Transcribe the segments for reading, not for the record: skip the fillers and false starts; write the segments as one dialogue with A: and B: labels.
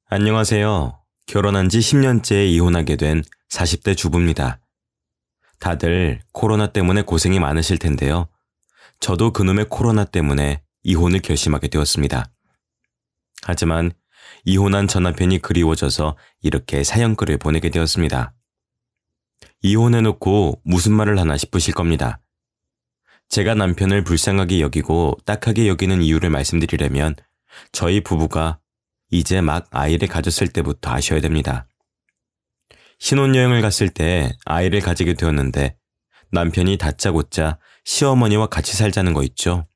A: 안녕하세요. 결혼한 지 10년째 이혼하게 된 40대 주부입니다. 다들 코로나 때문에 고생이 많으실 텐데요. 저도 그놈의 코로나 때문에 이혼을 결심하게 되었습니다. 하지만 이혼한 전 남편이 그리워져서 이렇게 사연글을 보내게 되었습니다. 이혼해놓고 무슨 말을 하나 싶으실 겁니다. 제가 남편을 불쌍하게 여기고 딱하게 여기는 이유를 말씀드리려면 저희 부부가 이제 막 아이를 가졌을 때부터 아셔야 됩니다. 신혼여행을 갔을 때 아이를 가지게 되었는데 남편이 다짜고짜 시어머니와 같이 살자는 거 있죠.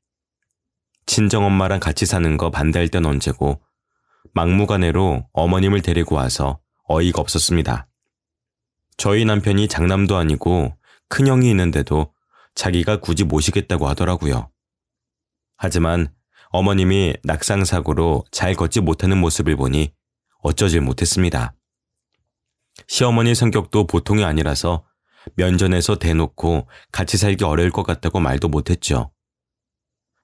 A: 친정엄마랑 같이 사는 거 반대할 땐 언제고 막무가내로 어머님을 데리고 와서 어이가 없었습니다. 저희 남편이 장남도 아니고 큰형이 있는데도 자기가 굳이 모시겠다고 하더라고요. 하지만 어머님이 낙상사고로 잘 걷지 못하는 모습을 보니 어쩌질 못했습니다. 시어머니 성격도 보통이 아니라서 면전에서 대놓고 같이 살기 어려울 것 같다고 말도 못했죠.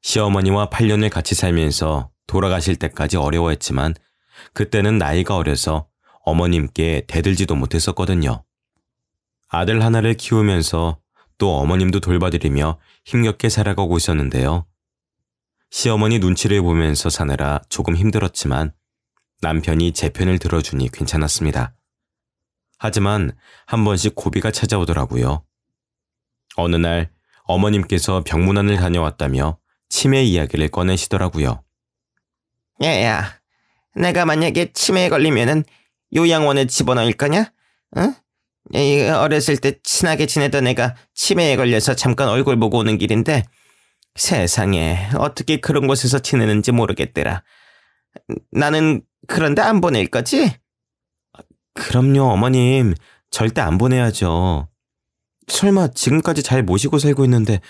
A: 시어머니와 8년을 같이 살면서 돌아가실 때까지 어려워했지만 그때는 나이가 어려서 어머님께 대들지도 못했었거든요. 아들 하나를 키우면서 또 어머님도 돌봐드리며 힘겹게 살아가고 있었는데요. 시어머니 눈치를 보면서 사느라 조금 힘들었지만 남편이 제 편을 들어주니 괜찮았습니다. 하지만 한 번씩 고비가 찾아오더라고요. 어느 날 어머님께서 병문안을 다녀왔다며 치매 이야기를 꺼내시더라고요.
B: 야야, 내가 만약에 치매에 걸리면은 요양원에 집어넣을 거냐? 응? 어렸을 때 친하게 지내던 애가 치매에 걸려서 잠깐 얼굴 보고 오는 길인데 세상에 어떻게 그런 곳에서 지내는지 모르겠더라. 나는 그런데 안 보낼 거지?
A: 그럼요, 어머님. 절대 안 보내야죠. 설마 지금까지 잘 모시고 살고 있는데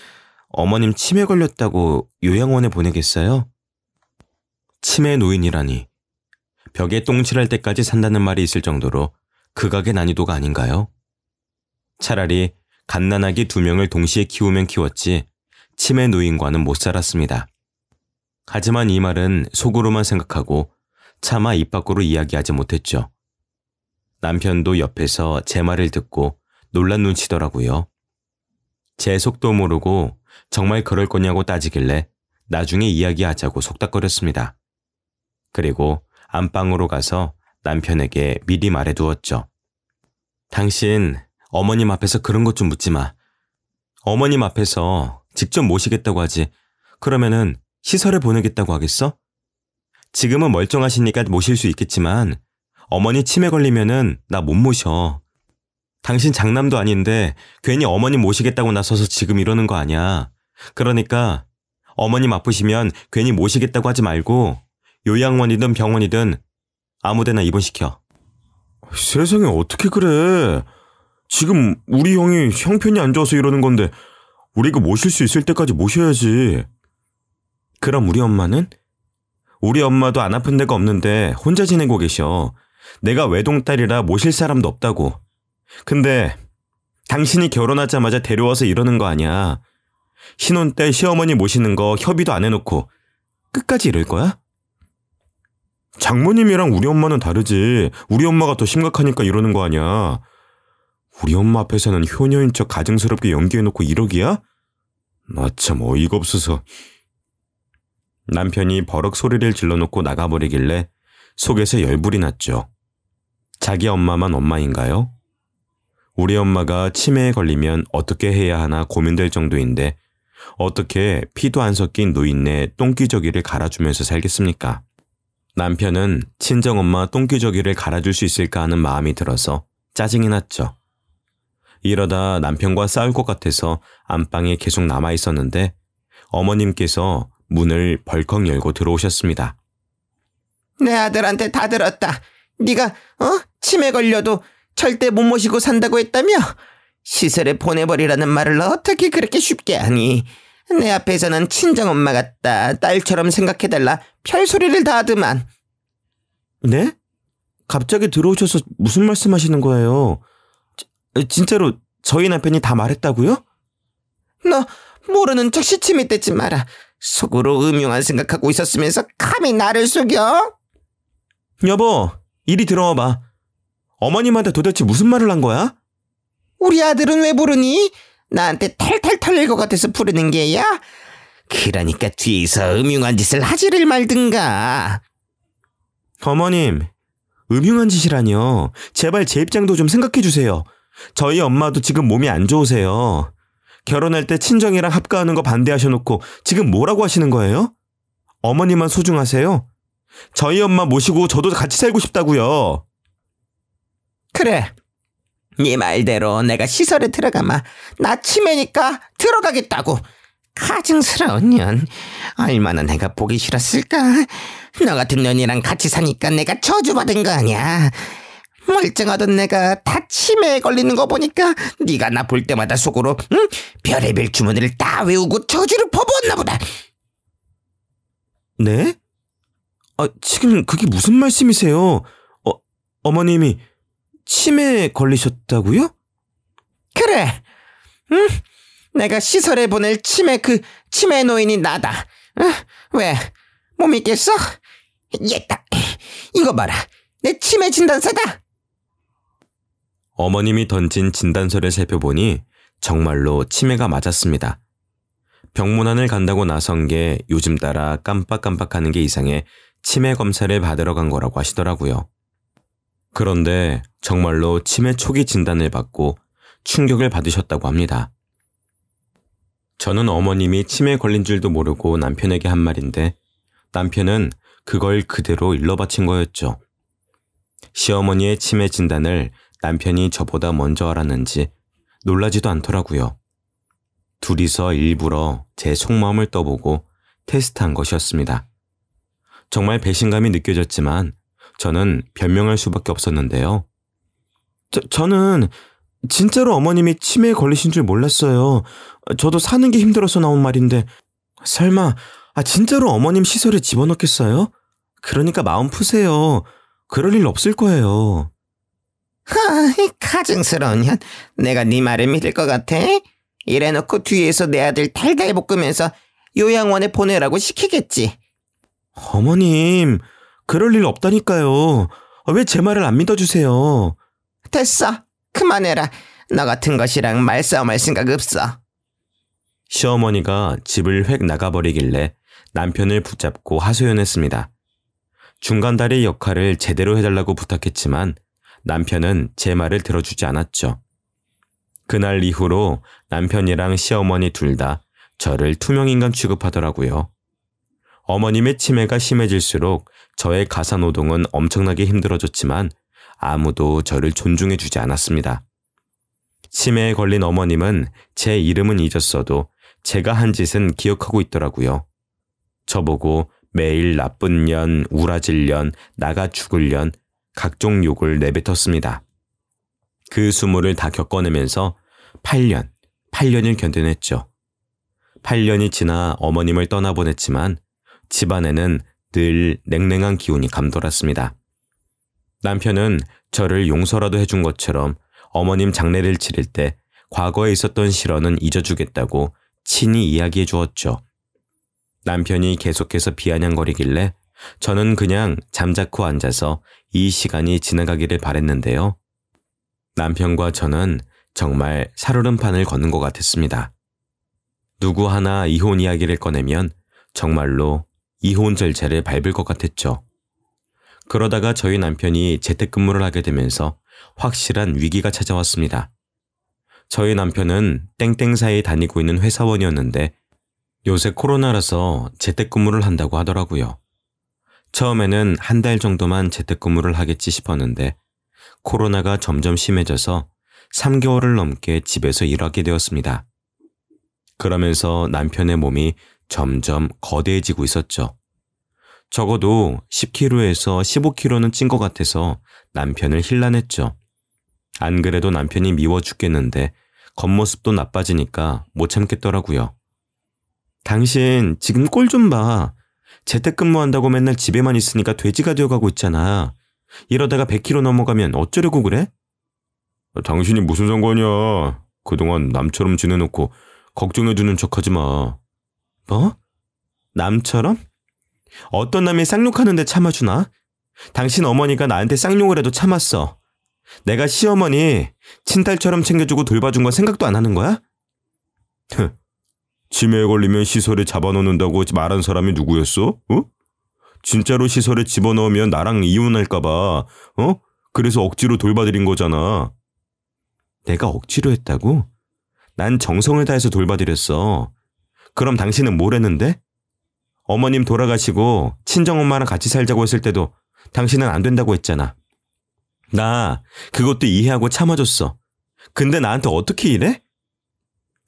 A: 어머님 치매 걸렸다고 요양원에 보내겠어요? 치매 노인이라니. 벽에 똥칠할 때까지 산다는 말이 있을 정도로 극악의 난이도가 아닌가요? 차라리 갓난아기 2명을 동시에 키우면 키웠지 치매 노인과는 못 살았습니다. 하지만 이 말은 속으로만 생각하고 차마 입 밖으로 이야기하지 못했죠. 남편도 옆에서 제 말을 듣고 놀란 눈치더라고요. 제 속도 모르고 정말 그럴 거냐고 따지길래 나중에 이야기하자고 속닥거렸습니다. 그리고 안방으로 가서 남편에게 미리 말해두었죠. 당신 어머님 앞에서 그런 것 좀 묻지 마. 어머님 앞에서 직접 모시겠다고 하지. 그러면은 시설에 보내겠다고 하겠어? 지금은 멀쩡하시니까 모실 수 있겠지만 어머니 치매 걸리면은 나 못 모셔. 당신 장남도 아닌데 괜히 어머님 모시겠다고 나서서 지금 이러는 거 아니야. 그러니까 어머님 아프시면 괜히 모시겠다고 하지 말고 요양원이든 병원이든 아무데나 입원시켜.
C: 세상에 어떻게 그래. 지금 우리 형이 형편이 안 좋아서 이러는 건데 우리가 모실 수 있을 때까지 모셔야지.
A: 그럼 우리 엄마는? 우리 엄마도 안 아픈 데가 없는데 혼자 지내고 계셔. 내가 외동딸이라 모실 사람도 없다고. 근데 당신이 결혼하자마자 데려와서 이러는 거 아니야. 신혼 때 시어머니 모시는 거 협의도 안 해놓고 끝까지 이럴 거야?
C: 장모님이랑 우리 엄마는 다르지. 우리 엄마가 더 심각하니까 이러는 거 아니야. 우리 엄마 앞에서는 효녀인 척 가증스럽게 연기해놓고 이러기야? 나 참 어이가 없어서.
A: 남편이 버럭 소리를 질러놓고 나가버리길래 속에서 열불이 났죠. 자기 엄마만 엄마인가요? 우리 엄마가 치매에 걸리면 어떻게 해야 하나 고민될 정도인데 어떻게 피도 안 섞인 노인네 똥기저귀를 갈아주면서 살겠습니까? 남편은 친정엄마 똥기저귀를 갈아줄 수 있을까 하는 마음이 들어서 짜증이 났죠. 이러다 남편과 싸울 것 같아서 안방에 계속 남아 있었는데 어머님께서 문을 벌컥 열고 들어오셨습니다.
B: 내 아들한테 다 들었다. 네가 치매 걸려도 절대 못 모시고 산다고 했다며? 시설에 보내버리라는 말을 어떻게 그렇게 쉽게 하니? 내 앞에서는 친정엄마 같다. 딸처럼 생각해달라. 별소리를 다 하더만.
A: 네? 갑자기 들어오셔서 무슨 말씀하시는 거예요? 진짜로 저희 남편이 다 말했다고요?
B: 너 모르는 척 시침이 떼지 마라. 속으로 음흉한 생각하고 있었으면서 감히 나를 속여?
A: 여보,
C: 이리 들어와봐. 어머님한테 도대체 무슨 말을 한 거야?
B: 우리 아들은 왜 부르니? 나한테 탈탈 털릴 것 같아서 부르는 게야? 그러니까 뒤에서 음흉한 짓을 하지를 말든가.
C: 어머님, 음흉한 짓이라뇨. 제발 제 입장도 좀 생각해 주세요. 저희 엄마도 지금 몸이 안 좋으세요. 결혼할 때 친정이랑 합가하는 거 반대하셔놓고 지금 뭐라고 하시는 거예요? 어머님만 소중하세요? 저희 엄마 모시고 저도 같이 살고 싶다고요.
B: 그래, 네 말대로 내가 시설에 들어가마. 나 치매니까 들어가겠다고. 가증스러운 년, 얼마나 내가 보기 싫었을까. 너 같은 년이랑 같이 사니까 내가 저주받은 거 아니야. 멀쩡하던 내가 다 치매에 걸리는 거 보니까 네가 나 볼 때마다 속으로 별의별 주문을 다 외우고 저주를 퍼부었나 보다.
C: 네? 지금 그게 무슨 말씀이세요? 어머님이 치매에 걸리셨다고요?
B: 그래, 내가 시설에 보낼 치매 노인이 나다. 왜? 못 믿겠어? 얘다, 이거 봐라. 내 치매 진단서다.
A: 어머님이 던진 진단서를 살펴보니 정말로 치매가 맞았습니다. 병문안을 간다고 나선 게 요즘 따라 깜빡깜빡하는 게 이상해 치매 검사를 받으러 간 거라고 하시더라고요. 그런데 정말로 치매 초기 진단을 받고 충격을 받으셨다고 합니다. 저는 어머님이 치매에 걸린 줄도 모르고 남편에게 한 말인데 남편은 그걸 그대로 일러바친 거였죠. 시어머니의 치매 진단을 남편이 저보다 먼저 알았는지 놀라지도 않더라고요. 둘이서 일부러 제 속마음을 떠보고 테스트한 것이었습니다. 정말 배신감이 느껴졌지만 저는 변명할 수밖에 없었는데요. 저는 진짜로 어머님이 치매에 걸리신 줄 몰랐어요. 저도 사는 게 힘들어서 나온 말인데 설마 진짜로 어머님 시설에 집어넣겠어요? 그러니까 마음 푸세요. 그럴 일 없을 거예요.
B: 이 가증스러운 년, 내가 네 말을 믿을 것 같아? 이래놓고 뒤에서 내 아들 달달 볶으면서 요양원에 보내라고 시키겠지.
C: 어머님, 그럴 일 없다니까요. 왜 제 말을 안 믿어주세요?
B: 됐어, 그만해라. 너 같은 것이랑 말싸움할 생각 없어.
A: 시어머니가 집을 획 나가버리길래 남편을 붙잡고 하소연했습니다. 중간다리 역할을 제대로 해달라고 부탁했지만 남편은 제 말을 들어주지 않았죠. 그날 이후로 남편이랑 시어머니 둘 다 저를 투명인간 취급하더라고요. 어머님의 치매가 심해질수록 저의 가사노동은 엄청나게 힘들어졌지만 아무도 저를 존중해주지 않았습니다. 치매에 걸린 어머님은 제 이름은 잊었어도 제가 한 짓은 기억하고 있더라고요. 저보고 매일 나쁜 년, 우라질 년, 나가 죽을 년, 각종 욕을 내뱉었습니다. 그 수모를 다 겪어내면서 8년을 견뎌냈죠. 8년이 지나 어머님을 떠나보냈지만 집안에는 늘 냉랭한 기운이 감돌았습니다. 남편은 저를 용서라도 해준 것처럼 어머님 장례를 치를 때 과거에 있었던 실언은 잊어주겠다고 친히 이야기해 주었죠. 남편이 계속해서 비아냥거리길래 저는 그냥 잠자코 앉아서 이 시간이 지나가기를 바랬는데요. 남편과 저는 정말 살얼음판을 걷는 것 같았습니다. 누구 하나 이혼 이야기를 꺼내면 정말로 이혼 절차를 밟을 것 같았죠. 그러다가 저희 남편이 재택근무를 하게 되면서 확실한 위기가 찾아왔습니다. 저희 남편은 땡땡사에 다니고 있는 회사원이었는데 요새 코로나라서 재택근무를 한다고 하더라고요. 처음에는 한 달 정도만 재택근무를 하겠지 싶었는데 코로나가 점점 심해져서 3개월을 넘게 집에서 일하게 되었습니다. 그러면서 남편의 몸이 점점 거대해지고 있었죠. 적어도 10kg에서 15kg는 찐 것 같아서 남편을 힐난했죠. 안 그래도 남편이 미워 죽겠는데 겉모습도 나빠지니까 못 참겠더라고요. 당신 지금 꼴 좀 봐. 재택근무한다고 맨날 집에만 있으니까 돼지가 되어가고 있잖아. 이러다가 100kg 넘어가면 어쩌려고 그래?
C: 당신이 무슨 상관이야. 그동안 남처럼 지내놓고 걱정해주는 척하지 마.
A: 뭐? 남처럼? 어떤 남이 쌍욕하는데 참아주나?
C: 당신 어머니가 나한테 쌍욕을 해도 참았어. 내가 시어머니 친딸처럼 챙겨주고 돌봐준 건 생각도 안 하는 거야? 치매에 걸리면 시설에 잡아놓는다고 말한 사람이 누구였어? 진짜로 시설에 집어넣으면 나랑 이혼할까봐, 그래서 억지로 돌봐드린 거잖아. 내가 억지로 했다고? 난 정성을 다해서 돌봐드렸어. 그럼 당신은 뭘 했는데? 어머님 돌아가시고 친정엄마랑 같이 살자고 했을 때도 당신은 안 된다고 했잖아. 나 그것도 이해하고 참아줬어. 근데 나한테 어떻게 이래?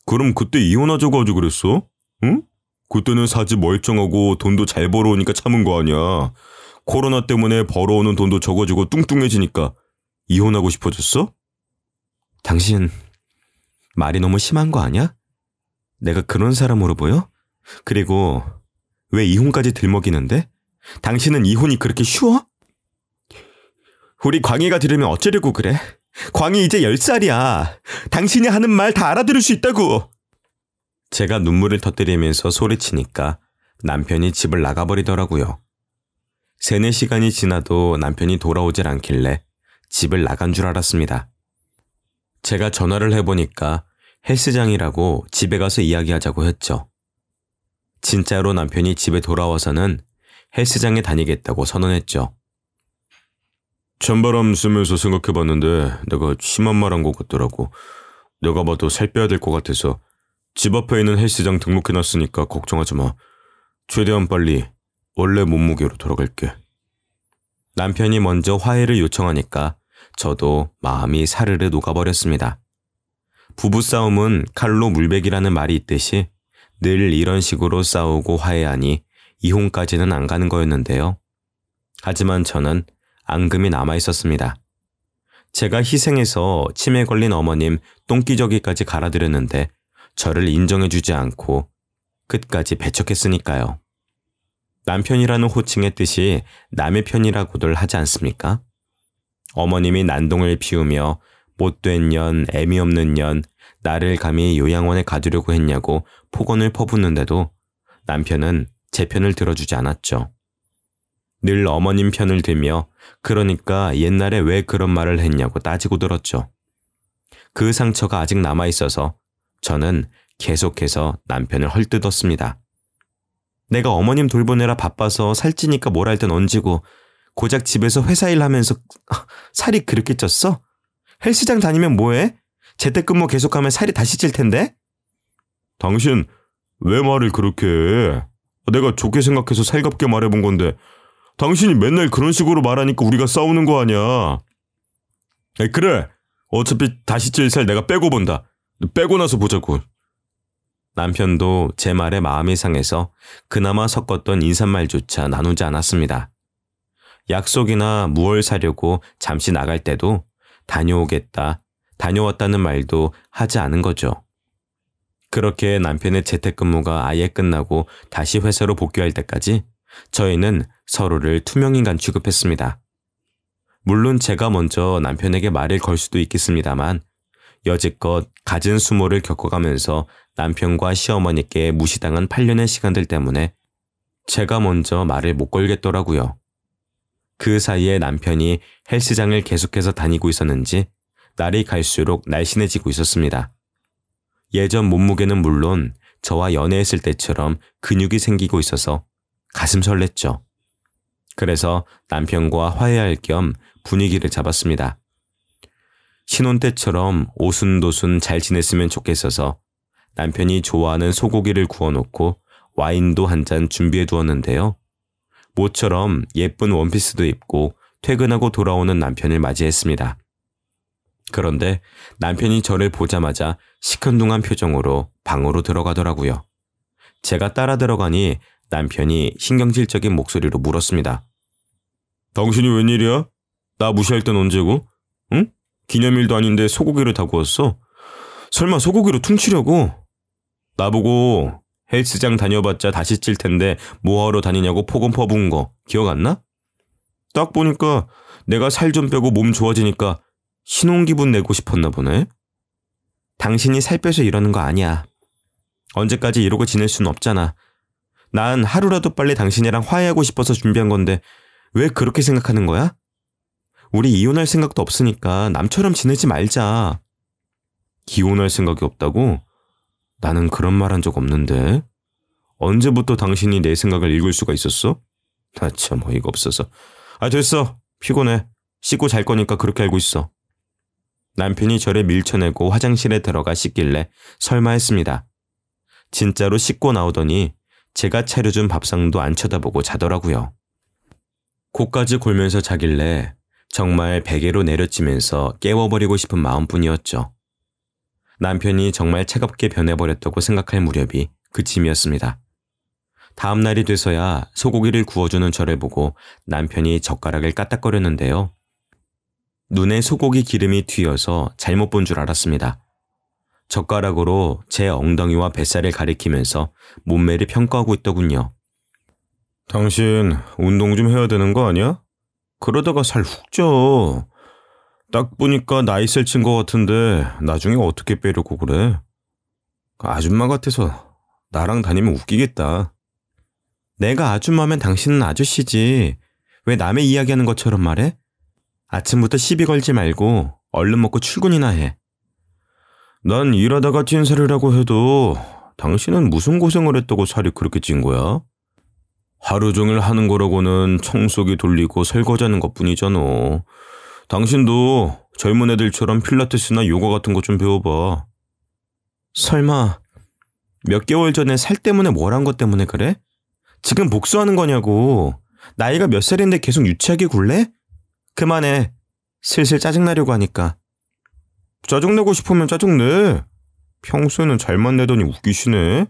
C: 그럼 그때 이혼하자고 하지 그랬어? 응? 그때는 사지 멀쩡하고 돈도 잘 벌어오니까 참은 거 아니야. 코로나 때문에 벌어오는 돈도 적어지고 뚱뚱해지니까 이혼하고 싶어졌어? 당신 말이 너무 심한 거 아니야? 내가 그런 사람으로 보여? 그리고 왜 이혼까지 들먹이는데? 당신은 이혼이 그렇게 쉬워? 우리 광희가 들으면 어쩌려고 그래? 광희 이제 10살이야. 당신이 하는 말 다 알아들을 수 있다고. 제가 눈물을 터뜨리면서 소리치니까 남편이 집을 나가버리더라고요. 3-4시간이 지나도 남편이 돌아오질 않길래 집을 나간 줄 알았습니다. 제가 전화를 해보니까 헬스장이라고 집에 가서 이야기하자고 했죠. 진짜로 남편이 집에 돌아와서는 헬스장에 다니겠다고 선언했죠. 찬바람 쐬면서 생각해봤는데 내가 심한 말 한 것 같더라고. 내가 봐도 살 빼야 될 것 같아서 집 앞에 있는 헬스장 등록해놨으니까 걱정하지 마. 최대한 빨리 원래 몸무게로 돌아갈게. 남편이 먼저 화해를 요청하니까 저도 마음이 사르르 녹아버렸습니다. 부부싸움은 칼로 물베기라는 말이 있듯이 늘 이런 식으로 싸우고 화해하니 이혼까지는 안 가는 거였는데요. 하지만 저는 앙금이 남아있었습니다. 제가 희생해서 치매 걸린 어머님 똥기저귀까지 갈아드렸는데 저를 인정해주지 않고 끝까지 배척했으니까요. 남편이라는 호칭의 뜻이 남의 편이라고들 하지 않습니까? 어머님이 난동을 피우며 못된 년, 애미 없는 년, 나를 감히 요양원에 가두려고 했냐고 폭언을 퍼붓는데도 남편은 제 편을 들어주지 않았죠. 늘 어머님 편을 들며 그러니까 옛날에 왜 그런 말을 했냐고 따지고 들었죠. 그 상처가 아직 남아있어서 저는 계속해서 남편을 헐뜯었습니다. 내가 어머님 돌보느라 바빠서 살찌니까 뭘 할 땐 얹고 고작 집에서 회사 일 하면서 살이 그렇게 쪘어? 헬스장 다니면 뭐해? 재택근무 계속하면 살이 다시 찔 텐데? 당신 왜 말을 그렇게 해? 내가 좋게 생각해서 살갑게 말해본 건데 당신이 맨날 그런 식으로 말하니까 우리가 싸우는 거 아니야. 그래. 어차피 다시 찔 살 내가 빼고 본다. 빼고 나서 보자고. 남편도 제 말에 마음이 상해서 그나마 섞었던 인사말조차 나누지 않았습니다. 약속이나 무얼 사려고 잠시 나갈 때도 다녀오겠다, 다녀왔다는 말도 하지 않은 거죠. 그렇게 남편의 재택근무가 아예 끝나고 다시 회사로 복귀할 때까지 저희는 서로를 투명인간 취급했습니다. 물론 제가 먼저 남편에게 말을 걸 수도 있겠습니다만 여지껏 갖은 수모를 겪어가면서 남편과 시어머니께 무시당한 8년의 시간들 때문에 제가 먼저 말을 못 걸겠더라고요. 그 사이에 남편이 헬스장을 계속해서 다니고 있었는지 날이 갈수록 날씬해지고 있었습니다. 예전 몸무게는 물론 저와 연애했을 때처럼 근육이 생기고 있어서 가슴 설렜죠. 그래서 남편과 화해할 겸 분위기를 잡았습니다. 신혼 때처럼 오순도순 잘 지냈으면 좋겠어서 남편이 좋아하는 소고기를 구워놓고 와인도 한 잔 준비해 두었는데요. 모처럼 예쁜 원피스도 입고 퇴근하고 돌아오는 남편을 맞이했습니다. 그런데 남편이 저를 보자마자 시큰둥한 표정으로 방으로 들어가더라고요. 제가 따라 들어가니 남편이 신경질적인 목소리로 물었습니다. 당신이 웬일이야? 나 무시할 땐 언제고? 응? 기념일도 아닌데 소고기를 다 구웠어? 설마 소고기로 퉁치려고? 나보고 헬스장 다녀봤자 다시 찔 텐데 뭐하러 다니냐고 폭언 퍼부은 거 기억 안 나? 딱 보니까 내가 살 좀 빼고 몸 좋아지니까 신혼기분 내고 싶었나 보네. 당신이 살 빼서 이러는 거 아니야. 언제까지 이러고 지낼 수는 없잖아. 난 하루라도 빨리 당신이랑 화해하고 싶어서 준비한 건데 왜 그렇게 생각하는 거야? 우리 이혼할 생각도 없으니까 남처럼 지내지 말자. 이혼할 생각이 없다고? 나는 그런 말 한 적 없는데. 언제부터 당신이 내 생각을 읽을 수가 있었어? 나 참 어이가 없어서. 됐어. 피곤해. 씻고 잘 거니까 그렇게 알고 있어. 남편이 저를 밀쳐내고 화장실에 들어가 씻길래 설마 했습니다. 진짜로 씻고 나오더니 제가 차려준 밥상도 안 쳐다보고 자더라고요. 코까지 골면서 자길래 정말 베개로 내려치면서 깨워버리고 싶은 마음뿐이었죠. 남편이 정말 차갑게 변해버렸다고 생각할 무렵이 그쯤이었습니다. 다음 날이 돼서야 소고기를 구워주는 저를 보고 남편이 젓가락을 까딱거렸는데요. 눈에 소고기 기름이 튀어서 잘못 본 줄 알았습니다. 젓가락으로 제 엉덩이와 뱃살을 가리키면서 몸매를 평가하고 있더군요. 당신 운동 좀 해야 되는 거 아니야? 그러다가 살 훅 쪄. 딱 보니까 나이 셀 친 것 같은데 나중에 어떻게 빼려고 그래? 아줌마 같아서 나랑 다니면 웃기겠다. 내가 아줌마면 당신은 아저씨지. 왜 남의 이야기하는 것처럼 말해? 아침부터 시비 걸지 말고 얼른 먹고 출근이나 해. 난 일하다가 찐 살이라고 해도 당신은 무슨 고생을 했다고 살이 그렇게 찐 거야? 하루 종일 하는 거라고는 청소기 돌리고 설거지하는 것뿐이잖아. 당신도 젊은 애들처럼 필라테스나 요가 같은 거 좀 배워봐. 설마 몇 개월 전에 살 때문에 뭘 한 것 때문에 그래? 지금 복수하는 거냐고. 나이가 몇 살인데 계속 유치하게 굴래? 그만해. 슬슬 짜증나려고 하니까. 짜증내고 싶으면 짜증내. 평소에는 잘만 내더니 웃기시네.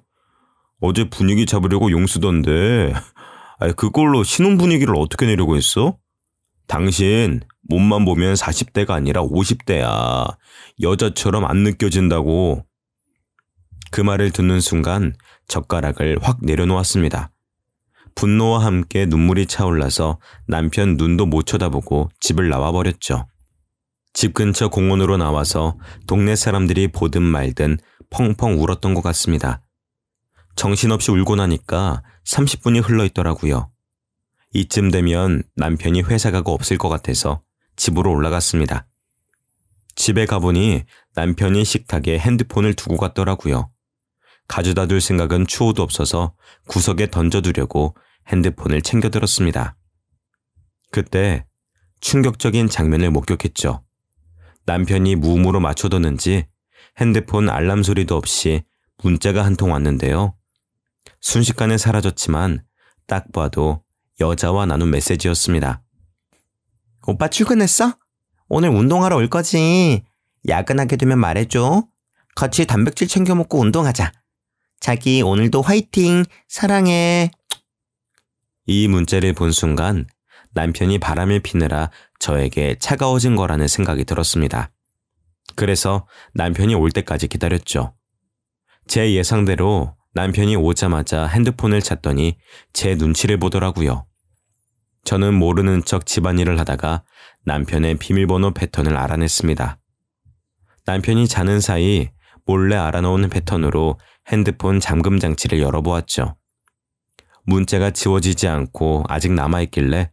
C: 어제 분위기 잡으려고 용 쓰던데 그걸로 신혼 분위기를 어떻게 내려고 했어? 당신 몸만 보면 40대가 아니라 50대야. 여자처럼 안 느껴진다고. 그 말을 듣는 순간 젓가락을 확 내려놓았습니다. 분노와 함께 눈물이 차올라서 남편 눈도 못 쳐다보고 집을 나와버렸죠. 집 근처 공원으로 나와서 동네 사람들이 보든 말든 펑펑 울었던 것 같습니다. 정신없이 울고 나니까 30분이 흘러있더라고요. 이쯤 되면 남편이 회사 가고 없을 것 같아서 집으로 올라갔습니다. 집에 가보니 남편이 식탁에 핸드폰을 두고 갔더라고요. 가져다 둘 생각은 추호도 없어서 구석에 던져두려고 핸드폰을 챙겨들었습니다. 그때 충격적인 장면을 목격했죠. 남편이 무음으로 맞춰뒀는지 핸드폰 알람 소리도 없이 문자가 한 통 왔는데요. 순식간에 사라졌지만 딱 봐도 여자와 나눈 메시지였습니다.
B: 오빠 출근했어? 오늘 운동하러 올 거지. 야근하게 되면 말해줘. 같이 단백질 챙겨 먹고 운동하자. 자기 오늘도 화이팅. 사랑해.
A: 이 문자를 본 순간 남편이 바람을 피느라 저에게 차가워진 거라는 생각이 들었습니다. 그래서 남편이 올 때까지 기다렸죠. 제 예상대로 남편이 오자마자 핸드폰을 찾더니 제 눈치를 보더라고요. 저는 모르는 척 집안일을 하다가 남편의 비밀번호 패턴을 알아냈습니다. 남편이 자는 사이 몰래 알아놓은 패턴으로 핸드폰 잠금 장치를 열어보았죠. 문자가 지워지지 않고 아직 남아있길래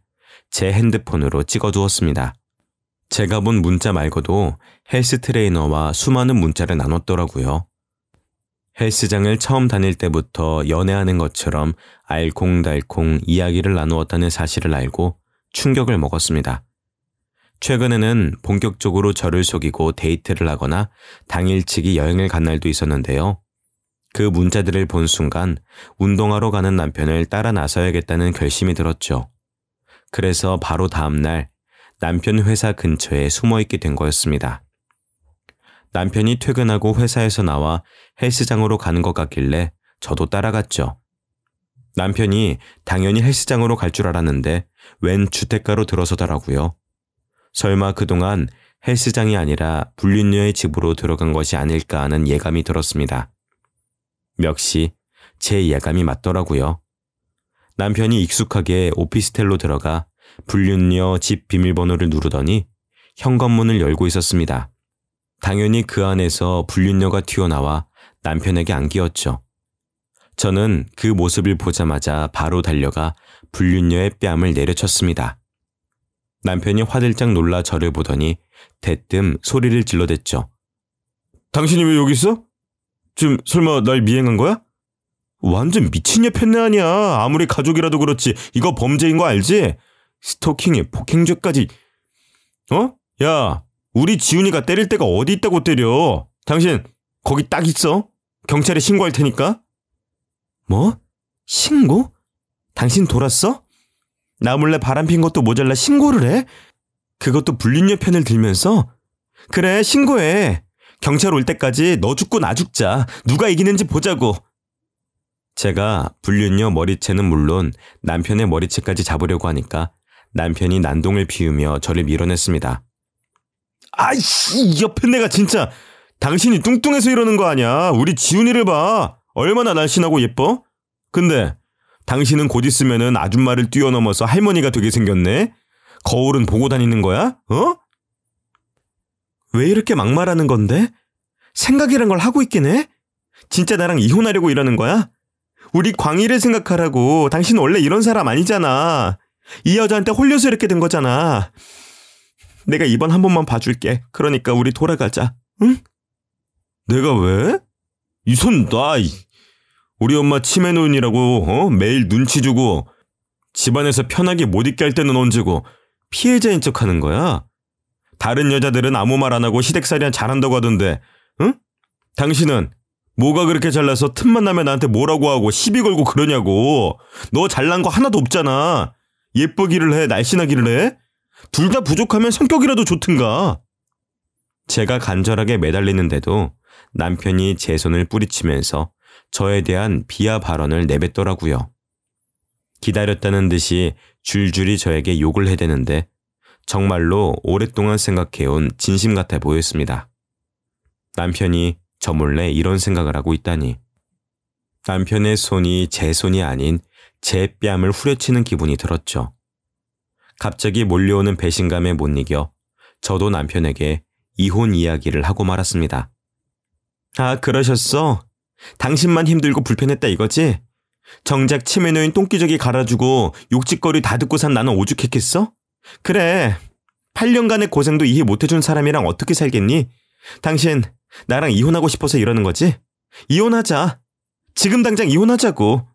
A: 제 핸드폰으로 찍어두었습니다. 제가 본 문자 말고도 헬스 트레이너와 수많은 문자를 나눴더라고요. 헬스장을 처음 다닐 때부터 연애하는 것처럼 알콩달콩 이야기를 나누었다는 사실을 알고 충격을 먹었습니다. 최근에는 본격적으로 저를 속이고 데이트를 하거나 당일치기 여행을 간 날도 있었는데요. 그 문자들을 본 순간 운동하러 가는 남편을 따라 나서야겠다는 결심이 들었죠. 그래서 바로 다음 날 남편 회사 근처에 숨어있게 된 거였습니다. 남편이 퇴근하고 회사에서 나와 헬스장으로 가는 것 같길래 저도 따라갔죠. 남편이 당연히 헬스장으로 갈 줄 알았는데 웬 주택가로 들어서더라고요. 설마 그동안 헬스장이 아니라 불륜녀의 집으로 들어간 것이 아닐까 하는 예감이 들었습니다. 역시 제 예감이 맞더라고요. 남편이 익숙하게 오피스텔로 들어가 불륜녀 집 비밀번호를 누르더니 현관문을 열고 있었습니다. 당연히 그 안에서 불륜녀가 튀어나와 남편에게 안기었죠. 저는 그 모습을 보자마자 바로 달려가 불륜녀의 뺨을 내려쳤습니다. 남편이 화들짝 놀라 저를 보더니 대뜸 소리를 질러댔죠.
C: 당신이 왜 여기 있어? 지금 설마 날 미행한 거야? 완전 미친년 팬네 아니야. 아무리 가족이라도 그렇지 이거 범죄인 거 알지? 스토킹에 폭행죄까지. 야, 우리 지훈이가 때릴 데가 어디 있다고 때려. 당신 거기 딱 있어. 경찰에 신고할 테니까. 뭐? 신고? 당신 돌았어? 나 몰래 바람핀 것도 모자라 신고를 해? 그것도 불륜녀 편을 들면서? 그래, 신고해. 경찰 올 때까지 너 죽고 나 죽자. 누가 이기는지 보자고.
A: 제가 불륜녀 머리채는 물론 남편의 머리채까지 잡으려고 하니까 남편이 난동을 피우며 저를 밀어냈습니다.
C: 아이씨, 옆에 내가 진짜. 당신이 뚱뚱해서 이러는 거 아니야. 우리 지훈이를 봐. 얼마나 날씬하고 예뻐? 근데 당신은 곧 있으면은 아줌마를 뛰어넘어서 할머니가 되게 생겼네. 거울은 보고 다니는 거야? 왜 이렇게 막말하는 건데? 생각이란 걸 하고 있긴 해? 진짜 나랑 이혼하려고 이러는 거야? 우리 광희를 생각하라고. 당신 원래 이런 사람 아니잖아. 이 여자한테 홀려서 이렇게 된 거잖아. 내가 이번 한 번만 봐줄게. 그러니까 우리 돌아가자. 응? 내가 왜? 이 손 놔. 우리 엄마 치매 노인이라고 매일 눈치 주고 집안에서 편하게 못 있게 할 때는 언제고 피해자인 척하는 거야? 다른 여자들은 아무 말 안 하고 시댁살이나 잘한다고 하던데, 응? 당신은 뭐가 그렇게 잘나서 틈만 나면 나한테 뭐라고 하고 시비 걸고 그러냐고. 너 잘난 거 하나도 없잖아. 예쁘기를 해, 날씬하기를 해? 둘 다 부족하면 성격이라도 좋든가.
A: 제가 간절하게 매달리는데도 남편이 제 손을 뿌리치면서 저에 대한 비하 발언을 내뱉더라고요. 기다렸다는 듯이 줄줄이 저에게 욕을 해대는데 정말로 오랫동안 생각해온 진심 같아 보였습니다. 남편이 저 몰래 이런 생각을 하고 있다니. 남편의 손이 제 손이 아닌 제 뺨을 후려치는 기분이 들었죠. 갑자기 몰려오는 배신감에 못 이겨 저도 남편에게 이혼 이야기를 하고 말았습니다. 아, 그러셨어? 당신만 힘들고 불편했다 이거지? 정작 치매노인 똥기저귀 갈아주고 욕짓거리 다 듣고 산 나는 오죽했겠어? 그래, 8년간의 고생도 이해 못해준 사람이랑 어떻게 살겠니? 당신 나랑 이혼하고 싶어서 이러는 거지? 이혼하자. 지금 당장 이혼하자고.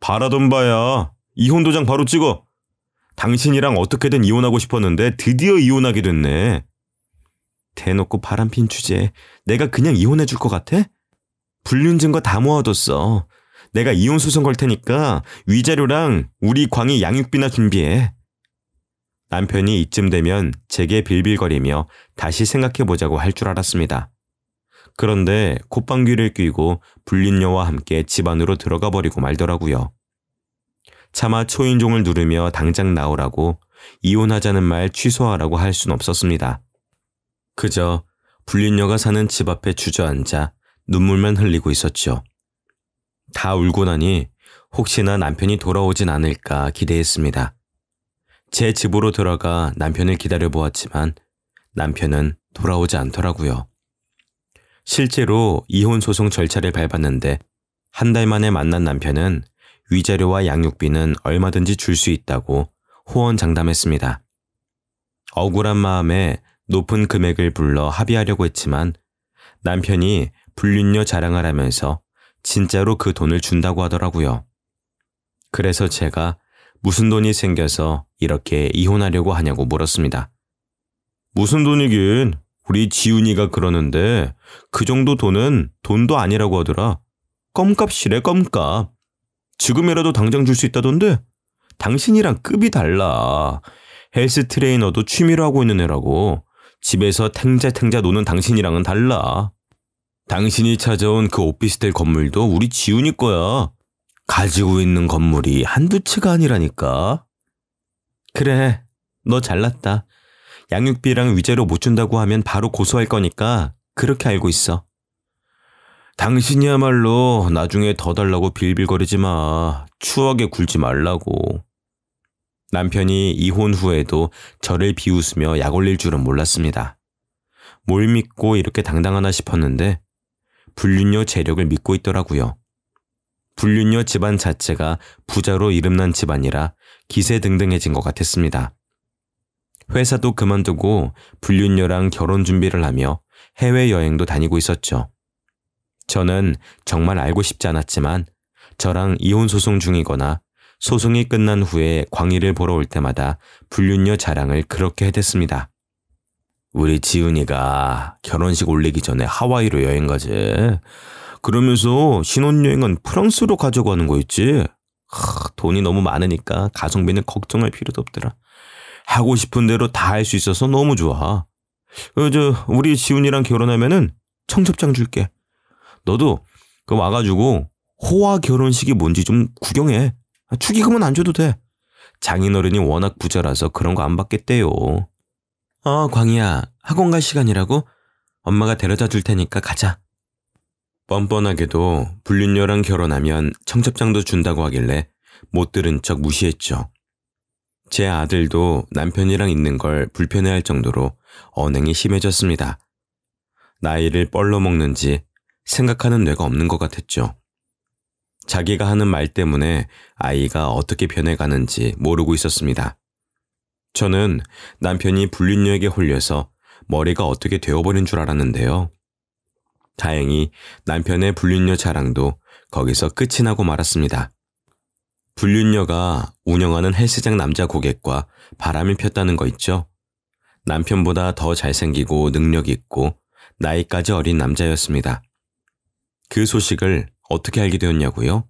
A: 바라던 바야. 이혼 도장 바로 찍어. 당신이랑 어떻게든 이혼하고 싶었는데 드디어 이혼하게 됐네. 대놓고 바람핀 주제에 내가 그냥 이혼해 줄 것 같아? 불륜 증거 다 모아뒀어. 내가 이혼 소송 걸 테니까 위자료랑 우리 광희 양육비나 준비해. 남편이 이쯤 되면 제게 빌빌거리며 다시 생각해보자고 할 줄 알았습니다. 그런데 콧방귀를 뀌고 불륜녀와 함께 집 안으로 들어가 버리고 말더라고요. 차마 초인종을 누르며 당장 나오라고 이혼하자는 말 취소하라고 할 순 없었습니다. 그저 불륜녀가 사는 집 앞에 주저앉아 눈물만 흘리고 있었죠. 다 울고 나니 혹시나 남편이 돌아오진 않을까 기대했습니다. 제 집으로 들어가 남편을 기다려보았지만 남편은 돌아오지 않더라고요. 실제로 이혼 소송 절차를 밟았는데 한 달 만에 만난 남편은 위자료와 양육비는 얼마든지 줄 수 있다고 호언장담했습니다. 억울한 마음에 높은 금액을 불러 합의하려고 했지만 남편이 불륜녀 자랑을 하면서 진짜로 그 돈을 준다고 하더라고요. 그래서 제가 무슨 돈이 생겨서 이렇게 이혼하려고 하냐고 물었습니다. 무슨 돈이긴, 우리 지훈이가 그러는데 그 정도 돈은 돈도 아니라고 하더라. 껌값이래, 껌값. 지금이라도 당장 줄 수 있다던데? 당신이랑 급이 달라. 헬스 트레이너도 취미로 하고 있는 애라고. 집에서 탱자탱자 노는 당신이랑은 달라. 당신이 찾아온 그 오피스텔 건물도 우리 지훈이 거야. 가지고 있는 건물이 한두 채가 아니라니까. 그래, 너 잘났다. 양육비랑 위자료 못 준다고 하면 바로 고소할 거니까 그렇게 알고 있어. 당신이야말로 나중에 더 달라고 빌빌거리지 마. 추억에 굴지 말라고. 남편이 이혼 후에도 저를 비웃으며 약 올릴 줄은 몰랐습니다. 뭘 믿고 이렇게 당당하나 싶었는데 불륜녀 재력을 믿고 있더라고요. 불륜녀 집안 자체가 부자로 이름난 집안이라 기세등등해진 것 같았습니다. 회사도 그만두고 불륜녀랑 결혼 준비를 하며 해외여행도 다니고 있었죠. 저는 정말 알고 싶지 않았지만 저랑 이혼소송 중이거나 소송이 끝난 후에 광희를 보러 올 때마다 불륜녀 자랑을 그렇게 해댔습니다. 우리 지은이가 결혼식 올리기 전에 하와이로 여행 가지. 그러면서 신혼여행은 프랑스로 가자고 하는 거 있지. 돈이 너무 많으니까 가성비는 걱정할 필요도 없더라. 하고 싶은 대로 다 할 수 있어서 너무 좋아. 우리 지훈이랑 결혼하면은 청첩장 줄게. 너도 와가지고 호화 결혼식이 뭔지 좀 구경해. 축의금은 안 줘도 돼. 장인어른이 워낙 부자라서 그런 거 안 받겠대요. 광희야, 학원 갈 시간이라고? 엄마가 데려다 줄 테니까 가자. 뻔뻔하게도 불륜녀랑 결혼하면 청첩장도 준다고 하길래 못 들은 척 무시했죠. 제 아들도 남편이랑 있는 걸 불편해할 정도로 언행이 심해졌습니다. 나이를 뻘로 먹는지 생각하는 뇌가 없는 것 같았죠. 자기가 하는 말 때문에 아이가 어떻게 변해가는지 모르고 있었습니다. 저는 남편이 불륜녀에게 홀려서 머리가 어떻게 되어버린 줄 알았는데요. 다행히 남편의 불륜녀 자랑도 거기서 끝이 나고 말았습니다. 불륜녀가 운영하는 헬스장 남자 고객과 바람을 폈다는 거 있죠. 남편보다 더 잘생기고 능력 있고 나이까지 어린 남자였습니다. 그 소식을 어떻게 알게 되었냐고요?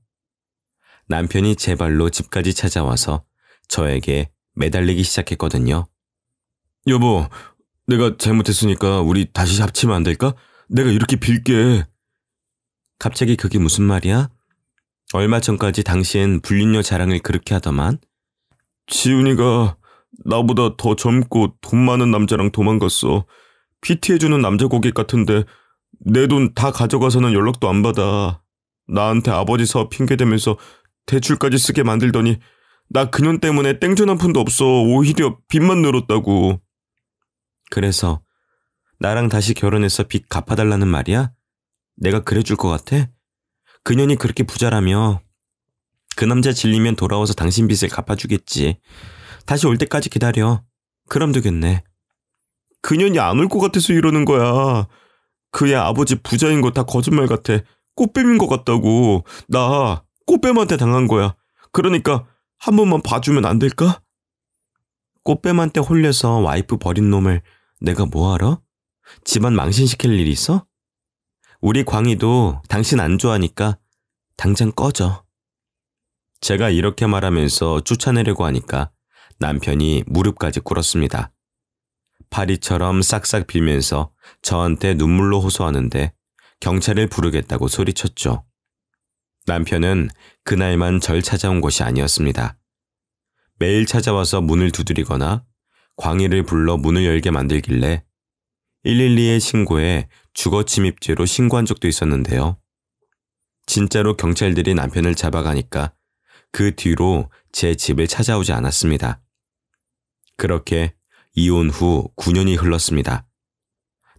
A: 남편이 제 발로 집까지 찾아와서 저에게 매달리기 시작했거든요. 여보, 내가 잘못했으니까 우리 다시 합치면 안 될까? 내가 이렇게 빌게. 갑자기 그게 무슨 말이야? 얼마 전까지 당신 불륜녀 자랑을 그렇게 하더만. 지훈이가 나보다 더 젊고 돈 많은 남자랑 도망갔어. PT 해주는 남자 고객 같은데 내 돈 다 가져가서는 연락도 안 받아. 나한테 아버지 사업 핑계대면서 대출까지 쓰게 만들더니 나 그년 때문에 땡전 한 푼도 없어. 오히려 빚만 늘었다고. 그래서 나랑 다시 결혼해서 빚 갚아달라는 말이야? 내가 그래줄 것 같아? 그년이 그렇게 부자라며. 그 남자 질리면 돌아와서 당신 빚을 갚아주겠지. 다시 올 때까지 기다려. 그럼 되겠네. 그년이 안 올 것 같아서 이러는 거야. 그의 아버지 부자인 거 다 거짓말 같아. 꽃뱀인 것 같다고. 나 꽃뱀한테 당한 거야. 그러니까 한 번만 봐주면 안 될까? 꽃뱀한테 홀려서 와이프 버린 놈을 내가 뭐하러? 집안 망신시킬 일이 있어? 우리 광희도 당신 안 좋아하니까 당장 꺼져. 제가 이렇게 말하면서 쫓아내려고 하니까 남편이 무릎까지 꿇었습니다. 파리처럼 싹싹 빌면서 저한테 눈물로 호소하는데 경찰을 부르겠다고 소리쳤죠. 남편은 그날만 절 찾아온 것이 아니었습니다. 매일 찾아와서 문을 두드리거나 광희를 불러 문을 열게 만들길래 112에 신고해 주거침입죄로 신고한 적도 있었는데요. 진짜로 경찰들이 남편을 잡아가니까 그 뒤로 제 집을 찾아오지 않았습니다. 그렇게 이혼 후 9년이 흘렀습니다.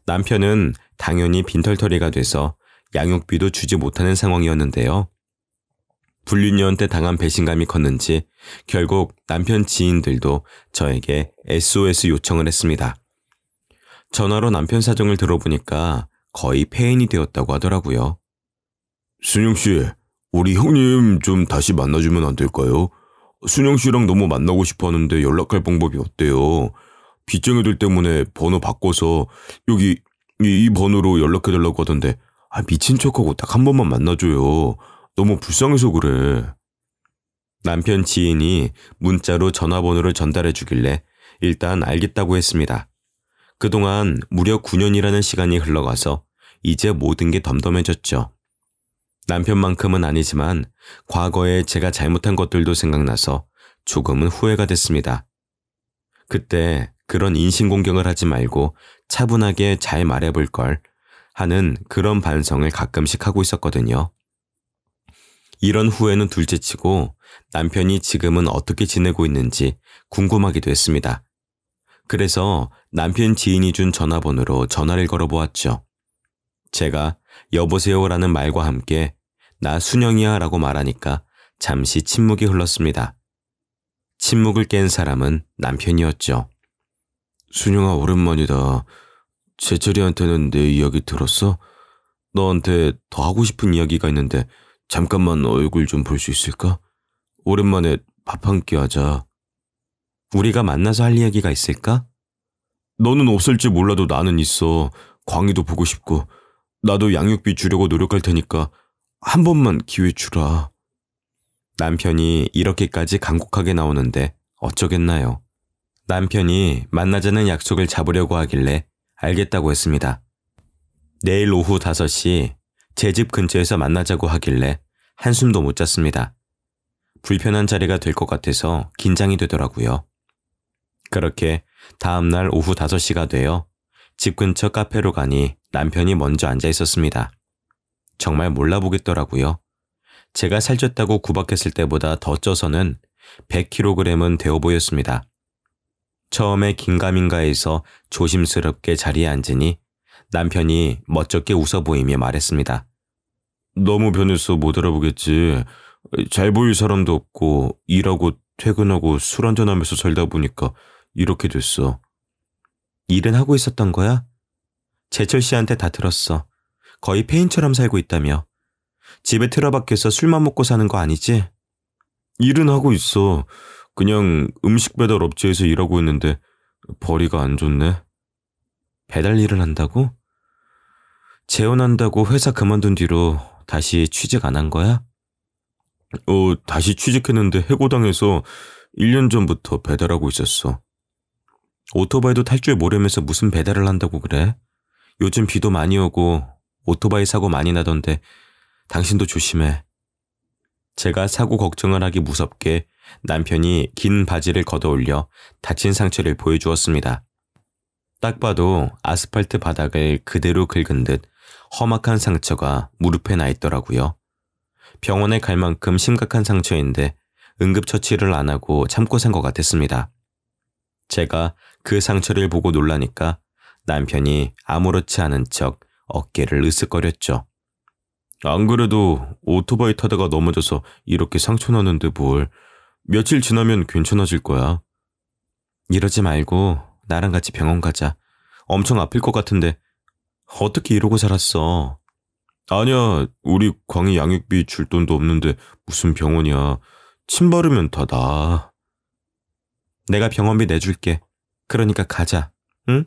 A: 남편은 당연히 빈털터리가 돼서 양육비도 주지 못하는 상황이었는데요. 불륜녀한테 당한 배신감이 컸는지 결국 남편 지인들도 저에게 SOS 요청을 했습니다. 전화로 남편 사정을 들어보니까 거의 폐인이 되었다고 하더라고요. 순영씨, 우리 형님 좀 다시 만나주면 안 될까요? 순영씨랑 너무 만나고 싶어 하는데 연락할 방법이 어때요? 빚쟁이들 때문에 번호 바꿔서 여기 이 번호로 연락해달라고 하던데 미친 척하고 딱 한 번만 만나줘요. 너무 불쌍해서 그래. 남편 지인이 문자로 전화번호를 전달해 주길래 일단 알겠다고 했습니다. 그동안 무려 9년이라는 시간이 흘러가서 이제 모든 게 덤덤해졌죠. 남편만큼은 아니지만 과거에 제가 잘못한 것들도 생각나서 조금은 후회가 됐습니다. 그때 그런 인신공격을 하지 말고 차분하게 잘 말해볼 걸 하는 그런 반성을 가끔씩 하고 있었거든요. 이런 후회는 둘째치고 남편이 지금은 어떻게 지내고 있는지 궁금하기도 했습니다. 그래서 남편 지인이 준 전화번호로 전화를 걸어보았죠. 제가 여보세요라는 말과 함께 나 순영이야 라고 말하니까 잠시 침묵이 흘렀습니다. 침묵을 깬 사람은 남편이었죠. 순영아, 오랜만이다. 제철이한테는 내 이야기 들었어? 너한테 더 하고 싶은 이야기가 있는데 잠깐만 얼굴 좀 볼 수 있을까? 오랜만에 밥 한 끼 하자. 우리가 만나서 할 이야기가 있을까? 너는 없을지 몰라도 나는 있어. 광희도 보고 싶고. 나도 양육비 주려고 노력할 테니까 한 번만 기회 주라. 남편이 이렇게까지 간곡하게 나오는데 어쩌겠나요. 남편이 만나자는 약속을 잡으려고 하길래 알겠다고 했습니다. 내일 오후 5시 제 집 근처에서 만나자고 하길래 한숨도 못 잤습니다. 불편한 자리가 될 것 같아서 긴장이 되더라고요. 그렇게 다음날 오후 5시가 되어 집 근처 카페로 가니 남편이 먼저 앉아 있었습니다. 정말 몰라보겠더라고요. 제가 살쪘다고 구박했을 때보다 더 쪄서는 100kg은 되어 보였습니다. 처음에 긴가민가해서 조심스럽게 자리에 앉으니 남편이 멋쩍게 웃어 보이며 말했습니다. 너무 변해서 못 알아보겠지. 잘 보일 사람도 없고 일하고 퇴근하고 술 한잔하면서 살다 보니까 이렇게 됐어. 일은 하고 있었던 거야? 제철 씨한테 다 들었어. 거의 폐인처럼 살고 있다며. 집에 틀어박혀서 술만 먹고 사는 거 아니지? 일은 하고 있어. 그냥 음식 배달 업체에서 일하고 있는데 벌이가 안 좋네. 배달 일을 한다고? 재혼한다고 회사 그만둔 뒤로 다시 취직 안 한 거야? 다시 취직했는데 해고당해서 1년 전부터 배달하고 있었어. 오토바이도 탈 줄 모르면서 무슨 배달을 한다고 그래? 요즘 비도 많이 오고 오토바이 사고 많이 나던데 당신도 조심해. 제가 사고 걱정을 하기 무섭게 남편이 긴 바지를 걷어올려 다친 상처를 보여주었습니다. 딱 봐도 아스팔트 바닥을 그대로 긁은 듯 험악한 상처가 무릎에 나 있더라고요. 병원에 갈 만큼 심각한 상처인데 응급처치를 안 하고 참고 산 것 같았습니다. 제가 그 상처를 보고 놀라니까 남편이 아무렇지 않은 척 어깨를 으쓱거렸죠. 안 그래도 오토바이 타다가 넘어져서 이렇게 상처 나는데 뭘. 며칠 지나면 괜찮아질 거야. 이러지 말고 나랑 같이 병원 가자. 엄청 아플 것 같은데 어떻게 이러고 살았어? 아니야, 우리 광희 양육비 줄 돈도 없는데 무슨 병원이야. 침 바르면 다 나아. 내가 병원비 내줄게. 그러니까 가자. 응?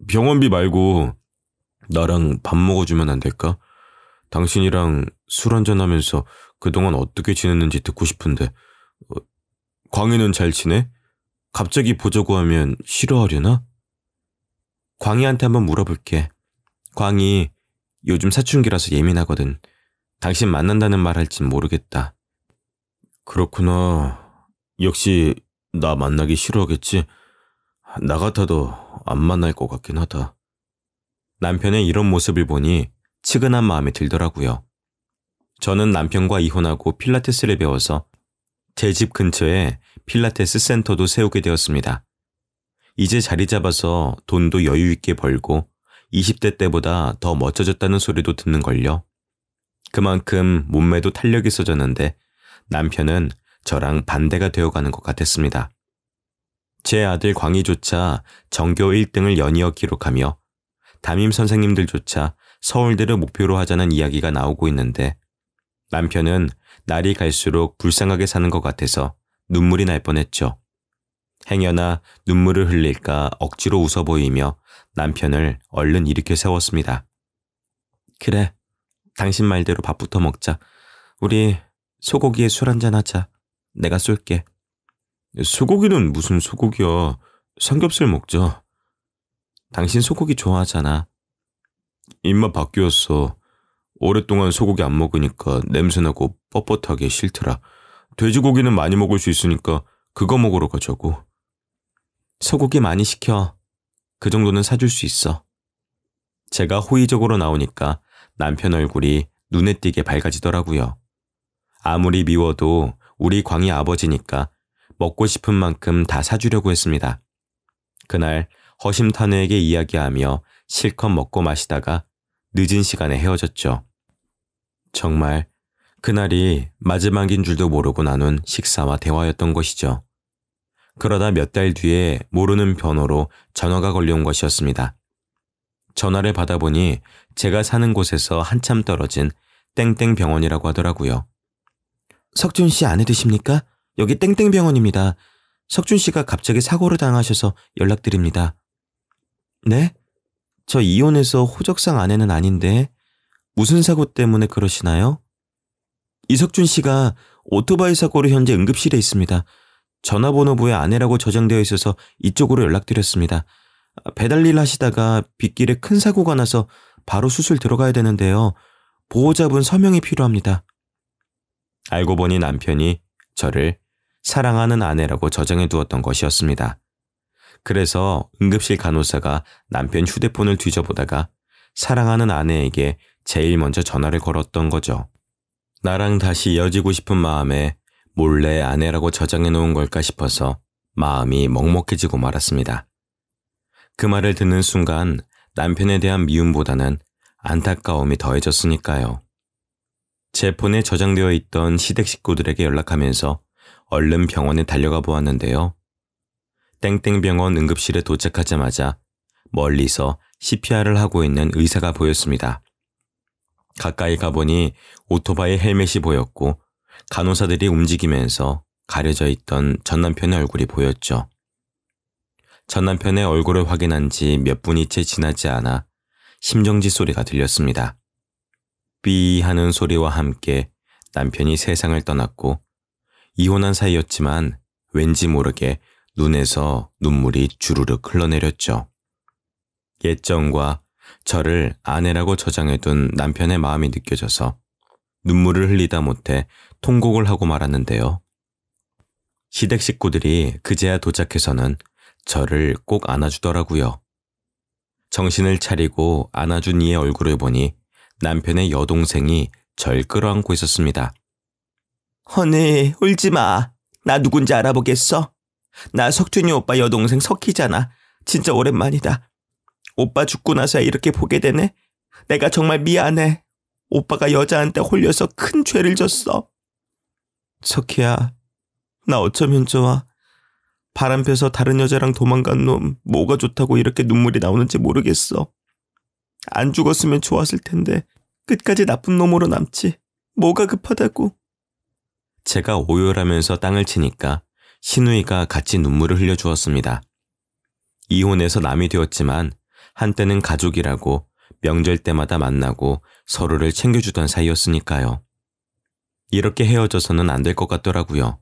A: 병원비 말고 나랑 밥 먹어주면 안 될까? 당신이랑 술 한잔하면서 그동안 어떻게 지냈는지 듣고 싶은데. 광희는 잘 지내? 갑자기 보자고 하면 싫어하려나? 광희한테 한번 물어볼게. 광희 요즘 사춘기라서 예민하거든. 당신 만난다는 말 할진 모르겠다. 그렇구나. 역시 나 만나기 싫어하겠지? 나 같아도 안 만날 것 같긴 하다. 남편의 이런 모습을 보니 측은한 마음이 들더라고요. 저는 남편과 이혼하고 필라테스를 배워서 제 집 근처에 필라테스 센터도 세우게 되었습니다. 이제 자리 잡아서 돈도 여유 있게 벌고 20대 때보다 더 멋져졌다는 소리도 듣는걸요. 그만큼 몸매도 탄력이 있어졌는데 남편은 저랑 반대가 되어가는 것 같았습니다. 제 아들 광희조차 전교 1등을 연이어 기록하며 담임 선생님들조차 서울대를 목표로 하자는 이야기가 나오고 있는데 남편은 날이 갈수록 불쌍하게 사는 것 같아서 눈물이 날 뻔했죠. 행여나 눈물을 흘릴까 억지로 웃어 보이며 남편을 얼른 일으켜 세웠습니다. 그래, 당신 말대로 밥부터 먹자. 우리 소고기에 술 한잔 하자. 내가 쏠게. 소고기는 무슨 소고기야. 삼겹살 먹자. 당신 소고기 좋아하잖아. 입맛 바뀌었어. 오랫동안 소고기 안 먹으니까 냄새나고 뻣뻣하게 싫더라. 돼지고기는 많이 먹을 수 있으니까 그거 먹으러 가자고. 소고기 많이 시켜. 그 정도는 사줄 수 있어. 제가 호의적으로 나오니까 남편 얼굴이 눈에 띄게 밝아지더라고요. 아무리 미워도 우리 광희 아버지니까 먹고 싶은 만큼 다 사주려고 했습니다. 그날 허심탄회하게 이야기하며 실컷 먹고 마시다가 늦은 시간에 헤어졌죠. 정말 그날이 마지막인 줄도 모르고 나눈 식사와 대화였던 것이죠. 그러다 몇 달 뒤에 모르는 번호로 전화가 걸려온 것이었습니다. 전화를 받아보니 제가 사는 곳에서 한참 떨어진 땡땡 병원이라고 하더라고요. 석준 씨 아내 되십니까? 여기 땡땡 병원입니다. 석준 씨가 갑자기 사고를 당하셔서 연락드립니다. 네? 저 이혼해서 호적상 아내는 아닌데 무슨 사고 때문에 그러시나요? 이석준 씨가 오토바이 사고로 현재 응급실에 있습니다. 전화번호부에 아내라고 저장되어 있어서 이쪽으로 연락드렸습니다. 배달 일 하시다가 빗길에 큰 사고가 나서 바로 수술 들어가야 되는데요. 보호자분 서명이 필요합니다. 알고 보니 남편이 저를 사랑하는 아내라고 저장해 두었던 것이었습니다. 그래서 응급실 간호사가 남편 휴대폰을 뒤져보다가 사랑하는 아내에게 제일 먼저 전화를 걸었던 거죠. 나랑 다시 이어지고 싶은 마음에 몰래 아내라고 저장해 놓은 걸까 싶어서 마음이 먹먹해지고 말았습니다. 그 말을 듣는 순간 남편에 대한 미움보다는 안타까움이 더해졌으니까요. 제 폰에 저장되어 있던 시댁 식구들에게 연락하면서 얼른 병원에 달려가 보았는데요. 땡땡병원 응급실에 도착하자마자 멀리서 CPR을 하고 있는 의사가 보였습니다. 가까이 가보니 오토바이 헬멧이 보였고 간호사들이 움직이면서 가려져 있던 전 남편의 얼굴이 보였죠. 전 남편의 얼굴을 확인한 지 몇 분이 채 지나지 않아 심정지 소리가 들렸습니다. 삐 하는 소리와 함께 남편이 세상을 떠났고 이혼한 사이였지만 왠지 모르게 눈에서 눈물이 주르륵 흘러내렸죠. 예정과 저를 아내라고 저장해둔 남편의 마음이 느껴져서 눈물을 흘리다 못해 통곡을 하고 말았는데요. 시댁 식구들이 그제야 도착해서는 저를 꼭 안아주더라고요. 정신을 차리고 안아준 이의 얼굴을 보니 남편의 여동생이 절 끌어안고 있었습니다.
B: 허니 울지 마. 나 누군지 알아보겠어? 나 석준이 오빠 여동생 석희잖아. 진짜 오랜만이다. 오빠 죽고 나서야 이렇게 보게 되네. 내가 정말 미안해. 오빠가 여자한테 홀려서 큰 죄를 졌어. 석희야, 나 어쩌면 좋아. 바람 펴서 다른 여자랑 도망간 놈 뭐가 좋다고 이렇게 눈물이 나오는지 모르겠어. 안 죽었으면 좋았을 텐데 끝까지 나쁜 놈으로 남지. 뭐가 급하다고.
A: 제가 오열하면서 땅을 치니까 신우이가 같이 눈물을 흘려주었습니다. 이혼해서 남이 되었지만 한때는 가족이라고 명절 때마다 만나고 서로를 챙겨주던 사이였으니까요. 이렇게 헤어져서는 안 될 것 같더라고요.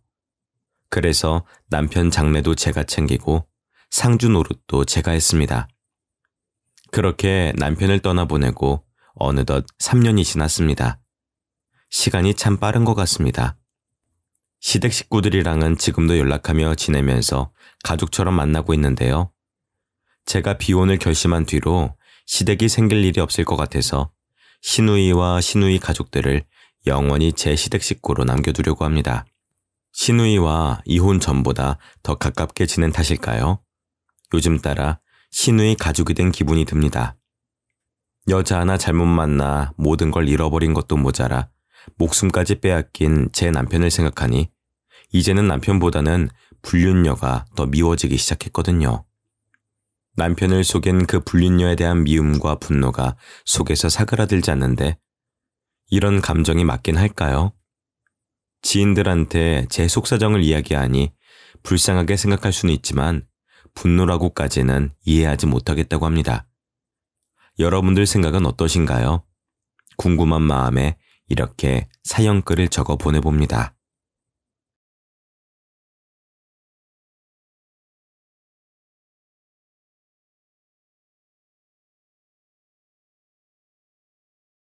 A: 그래서 남편 장례도 제가 챙기고 상주 노릇도 제가 했습니다. 그렇게 남편을 떠나보내고 어느덧 3년이 지났습니다. 시간이 참 빠른 것 같습니다. 시댁 식구들이랑은 지금도 연락하며 지내면서 가족처럼 만나고 있는데요. 제가 비혼을 결심한 뒤로 시댁이 생길 일이 없을 것 같아서 신우이와 신우이 가족들을 영원히 제 시댁 식구로 남겨두려고 합니다. 신우이와 이혼 전보다 더 가깝게 지낸 탓일까요? 요즘 따라 신우이 가족이 된 기분이 듭니다. 여자 하나 잘못 만나 모든 걸 잃어버린 것도 모자라 목숨까지 빼앗긴 제 남편을 생각하니 이제는 남편보다는 불륜녀가 더 미워지기 시작했거든요. 남편을 속인 그 불륜녀에 대한 미움과 분노가 속에서 사그라들지 않는데 이런 감정이 맞긴 할까요? 지인들한테 제 속사정을 이야기하니 불쌍하게 생각할 수는 있지만 분노라고까지는 이해하지 못하겠다고 합니다. 여러분들 생각은 어떠신가요? 궁금한 마음에 이렇게 사연글을 적어 보내봅니다.